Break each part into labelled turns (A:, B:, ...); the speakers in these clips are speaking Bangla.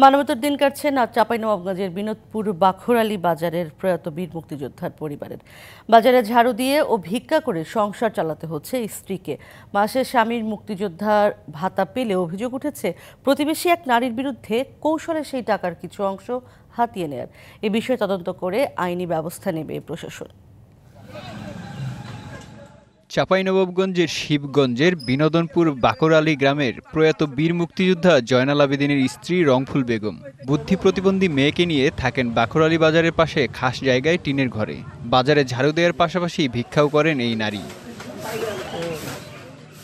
A: মানবতার দিন কাটছে না চাঁপাইনবাবগঞ্জের বিনোদপুর বাখরালী বাজারের প্রয়াত বীর মুক্তিযোদ্ধার পরিবারের। বাজারে ঝাড়ু দিয়ে ও ভিক্ষা করে সংসার চালাতে হচ্ছে স্ত্রীকে। মাসে স্বামীর মুক্তিযোদ্ধার ভাতা পেলে অভিযোগ উঠেছে প্রতিবেশী এক নারীর বিরুদ্ধে কৌশলে সেই টাকার কিছু অংশ হাতিয়ে নেয়ার। এ বিষয়ে তদন্ত করে আইনি ব্যবস্থা নেবে প্রশাসন।
B: চাঁপাইনবাবগঞ্জের শিবগঞ্জের বিনোদনপুর বাকরালী গ্রামের প্রয়াত বীর মুক্তিযোদ্ধা জয়নাল আবেদিনের স্ত্রী রংফুল বেগম বুদ্ধি প্রতিবন্ধী মেয়েকে নিয়ে থাকেন বাকরালী বাজারের পাশে খাস জায়গায় টিনের ঘরে। বাজারে ঝাড়ু দেওয়ার পাশাপাশি ভিক্ষাও করেন এই নারী।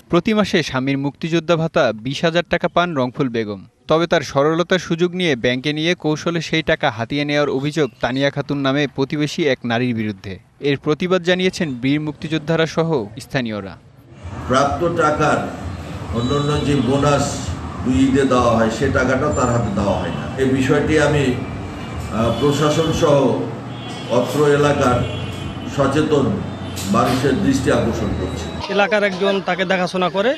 B: প্রতি মাসে স্বামীর মুক্তিযোদ্ধা ভাতা 20,000 টাকা পান রংফুল বেগম। তবে তার সরলতার সুযোগ নিয়ে ব্যাংকে নিয়ে কৌশলে সেই টাকা হাতিয়ে নেওয়ার অভিযোগ তানিয়া খাতুন নামে প্রতিবেশী এক নারীর বিরুদ্ধে। এর প্রতিবাদ জানিয়েছেন বীর মুক্তিযোদ্ধারা সহ স্থানীয়রা।
C: প্রাপ্ত টাকার অন্যান্য যে বোনাস 2 ঈদে দেওয়া হয় সে টাকাটাও তার হাতে দেওয়া হয় না। এই বিষয়টি আমি প্রশাসন সহ অত্র এলাকার সচেতন মানুষের দৃষ্টি আকর্ষণ করছি।
D: এলাকার একজন তাকে দেখাশোনা করে,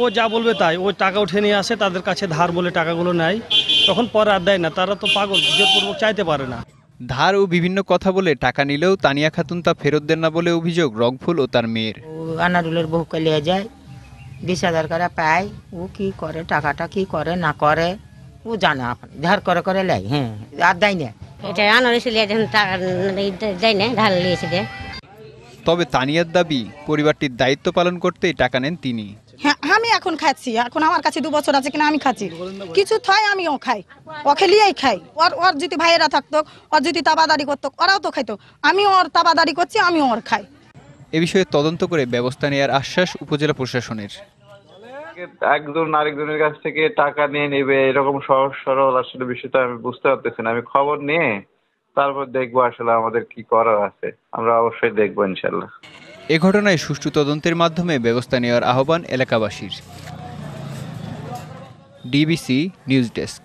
D: ও যা বলবে তাই, ওই টাকা উঠে নিয়ে আসে, তাদের কাছে ধার বলে টাকাগুলো নেয়, তখন পরে আর দেয় না। তারা তো পাগল, জোরপূর্বক চাইতে পারে না।
B: ধার ও বিভিন্ন কথা বলে টাকা নিলেও তানিয়া খাতুন তা ফেরত দেন না বলে অভিযোগ রংফুল ও তার মেয়ের।
E: আনারুলের বহু লিয়ে যায়, 20,000 করে পায়। ও কি করে, টাকাটা কি করে না করে ও জানে। ধার করে করে লাই, হ্যাঁ, আর দেয় না।
F: এটা আনারুল লিয়ে যখন টাকা দেয় না, ধার লিয়েছে দেয়।
B: তবে তানিয়ার দাবি পরিবারটির দায়িত্ব পালন করতেই টাকা নেন তিনি।
G: হ্যাঁ, আমি এখন খাচ্ছি, এখন আমার কাছে 2 বছর আছে কিনা আমি খাচ্ছি, কিছু থাই আমিও খাই, ওকে লিয়েই খাই। ওর যদি ভাইয়েরা থাকতো, ওর যদি তাবাদারি করতো, ওরাও তো খাইতো। আমিও ওর তাবাদারি করছি, আমিও ওর খাই।
B: এ বিষয়ে তদন্ত করে ব্যবস্থা নেওয়ার আশ্বাস উপজেলা প্রশাসনের।
H: একজন আরেকজনের কাছ থেকে টাকা নিয়ে নেবে এরকম সহজ সরল আসলে বিষয়টা আমি বুঝতে পারতেছি না। আমি খবর নিয়ে তারপর দেখবো আসলে আমাদের কি করার আছে, আমরা অবশ্যই দেখবো ইনশাল্লাহ।
B: এ ঘটনায় সুষ্ঠু তদন্তের মাধ্যমে ব্যবস্থা নেওয়ার আহ্বান এলাকাবাসীর। DBC news desk.